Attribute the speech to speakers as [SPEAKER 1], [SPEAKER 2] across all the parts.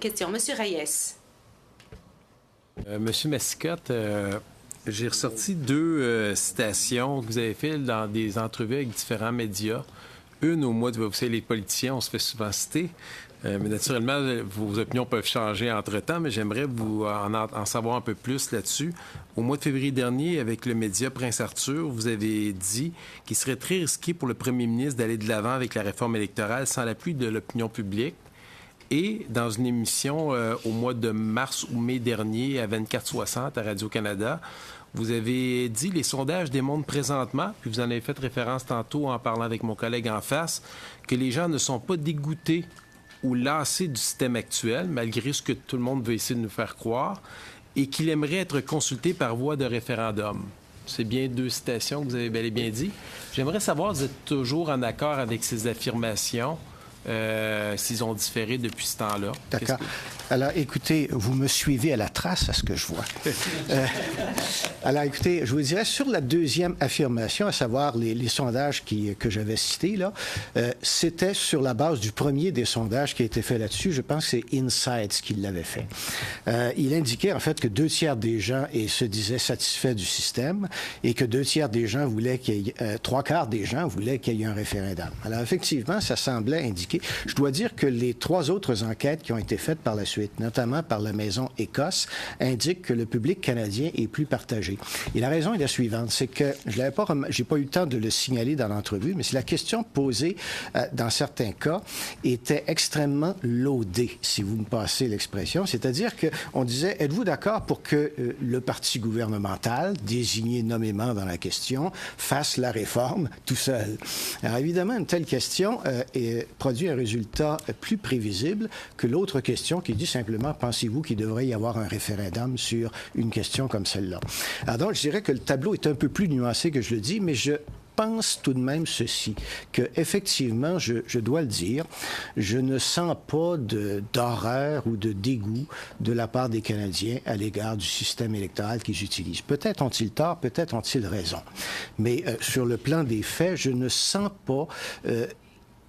[SPEAKER 1] Question, Monsieur Reyes.
[SPEAKER 2] Monsieur Massicotte, j'ai ressorti deux citations que vous avez faites dans des entrevues avec différents médias. Une au mois de... Vous savez, les politiciens, on se fait souvent citer. Mais naturellement, vos opinions peuvent changer entre-temps, mais j'aimerais vous en savoir un peu plus là-dessus. Au mois de février dernier, avec le média Prince Arthur, vous avez dit qu'il serait très risqué pour le premier ministre d'aller de l'avant avec la réforme électorale sans l'appui de l'opinion publique. Et dans une émission au mois de mars ou mai dernier à 24-60 à Radio-Canada, vous avez dit « Les sondages démontrent présentement, puis vous en avez fait référence tantôt en parlant avec mon collègue en face, que les gens ne sont pas dégoûtés ou lassés du système actuel, malgré ce que tout le monde veut essayer de nous faire croire, et qu'il aimerait être consulté par voie de référendum. » C'est bien deux citations que vous avez bel et bien dit. J'aimerais savoir si vous êtes toujours en accord avec ces affirmations, s'ils ont différé depuis ce temps-là.
[SPEAKER 3] D'accord. Alors, écoutez, vous me suivez à la trace, à ce que je vois. Alors, écoutez, je vous dirais, sur la deuxième affirmation, à savoir les sondages que j'avais cités, là, c'était sur la base du premier des sondages qui a été fait là-dessus. Je pense que c'est Insights qui l'avait fait. Il indiquait, en fait, que 2/3 des gens se disaient satisfaits du système et que 2/3 des gens voulaient qu'il y ait... 3/4 des gens voulaient qu'il y ait un référendum. Alors, effectivement, ça semblait indiquer... Je dois dire que les 3 autres enquêtes qui ont été faites par la suite, notamment par la Maison Écosse, indique que le public canadien est plus partagé. Et la raison est la suivante, c'est que j'ai pas eu le temps de le signaler dans l'entrevue, mais c'est la question posée dans certains cas était extrêmement laudée, si vous me passez l'expression. C'est-à-dire qu'on disait, êtes-vous d'accord pour que le parti gouvernemental, désigné nommément dans la question, fasse la réforme tout seul? Alors évidemment, une telle question produit un résultat plus prévisible que l'autre question qui dit simplement, pensez-vous qu'il devrait y avoir un référendum sur une question comme celle-là? Alors donc, je dirais que le tableau est un peu plus nuancé que je le dis, mais je pense tout de même ceci, que effectivement, je dois le dire, je ne sens pas d'horreur ou de dégoût de la part des Canadiens à l'égard du système électoral qu'ils utilisent. Peut-être ont-ils tort, peut-être ont-ils raison. Mais sur le plan des faits, je ne sens pas...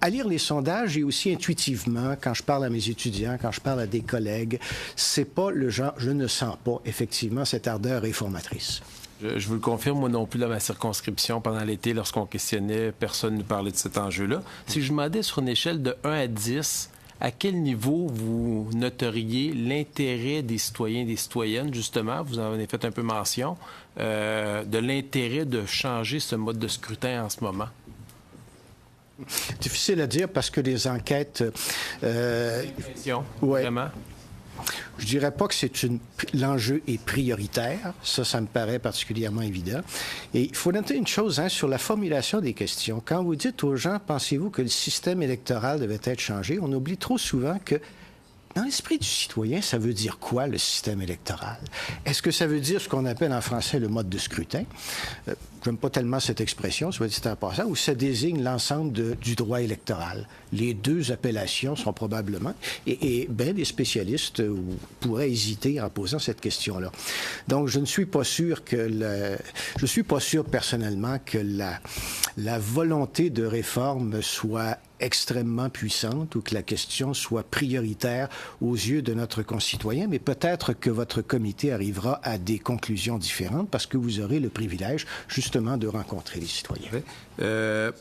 [SPEAKER 3] à lire les sondages et aussi intuitivement, quand je parle à mes étudiants, quand je parle à des collègues, c'est pas le genre, je ne sens pas effectivement cette ardeur réformatrice.
[SPEAKER 2] Je vous le confirme, moi non plus dans ma circonscription, pendant l'été, lorsqu'on questionnait, personne ne nous parlait de cet enjeu-là. Si je demandais sur une échelle de 1 à 10, à quel niveau vous noteriez l'intérêt des citoyens et des citoyennes, justement, vous en avez fait un peu mention, de l'intérêt de changer ce mode de scrutin en ce moment?
[SPEAKER 3] Difficile à dire parce que les enquêtes...
[SPEAKER 2] vraiment?
[SPEAKER 3] Je dirais pas que l'enjeu est prioritaire. Ça me paraît particulièrement évident. Et il faut noter une chose sur la formulation des questions. Quand vous dites aux gens, pensez-vous que le système électoral devait être changé, on oublie trop souvent que dans l'esprit du citoyen, ça veut dire quoi, le système électoral? Est-ce que ça veut dire ce qu'on appelle en français le mode de scrutin? J'aime pas tellement cette expression, soit dit en passant, où ça désigne l'ensemble du droit électoral. Les deux appellations sont probablement... Et bien des spécialistes pourraient hésiter en posant cette question-là. Donc, je ne suis pas sûr que... Je suis pas sûr, personnellement, que la volonté de réforme soit extrêmement puissante ou que la question soit prioritaire aux yeux de notre concitoyen, mais peut-être que votre comité arrivera à des conclusions différentes parce que vous aurez le privilège, justement, de rencontrer les citoyens.
[SPEAKER 2] Dans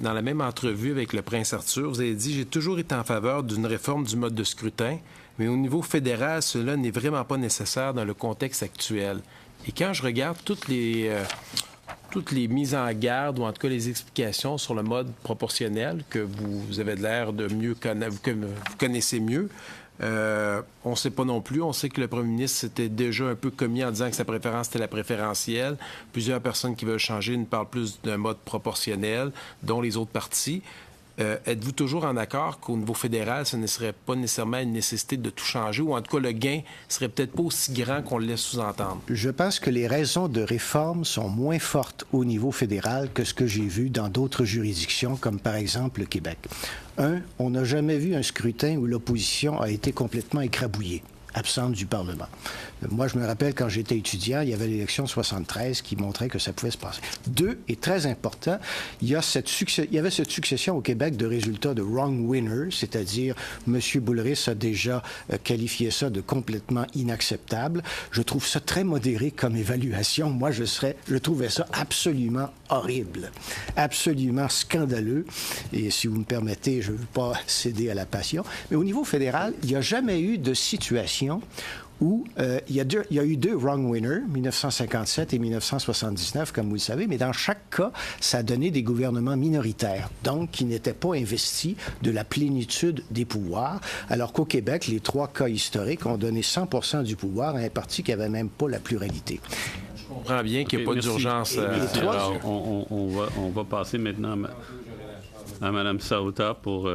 [SPEAKER 2] la même entrevue avec le Prince Arthur, vous avez dit « J'ai toujours été en faveur d'une réforme du mode de scrutin, mais au niveau fédéral, cela n'est vraiment pas nécessaire dans le contexte actuel. » Et quand je regarde toutes les mises en garde, ou en tout cas les explications sur le mode proportionnel que vous avez l'air de mieux connaître, que vous connaissez mieux, on ne sait pas non plus. On sait que le premier ministre s'était déjà un peu commis en disant que sa préférence était la préférentielle. Plusieurs personnes qui veulent changer ne parlent plus d'un mode proportionnel, dont les autres partis. Êtes-vous toujours en accord qu'au niveau fédéral, ce ne serait pas nécessairement une nécessité de tout changer, ou en tout cas le gain serait peut-être pas aussi grand qu'on le laisse sous-entendre?
[SPEAKER 3] Je pense que les raisons de réforme sont moins fortes au niveau fédéral que ce que j'ai vu dans d'autres juridictions, comme par exemple le Québec. On n'a jamais vu un scrutin où l'opposition a été complètement écrabouillée. absente du Parlement. Moi, je me rappelle, quand j'étais étudiant, il y avait l'élection de 73 qui montrait que ça pouvait se passer. 2, et très important, il y avait cette succession au Québec de résultats de wrong winner, c'est-à-dire M. Boulris a déjà qualifié ça de complètement inacceptable. Je trouve ça très modéré comme évaluation. Moi, je trouvais ça absolument horrible, absolument scandaleux. Et si vous me permettez, je ne veux pas céder à la passion, mais au niveau fédéral, il n'y a jamais eu de situation où il y a eu 2 wrong winners, 1957 et 1979, comme vous le savez, mais dans chaque cas, ça a donné des gouvernements minoritaires, donc qui n'étaient pas investis de la plénitude des pouvoirs, alors qu'au Québec, les 3 cas historiques ont donné 100% du pouvoir à un parti qui n'avait même pas la pluralité.
[SPEAKER 2] Je comprends bien qu'il n'y a pas d'urgence.
[SPEAKER 1] Alors, on va passer maintenant à Mme Sauta pour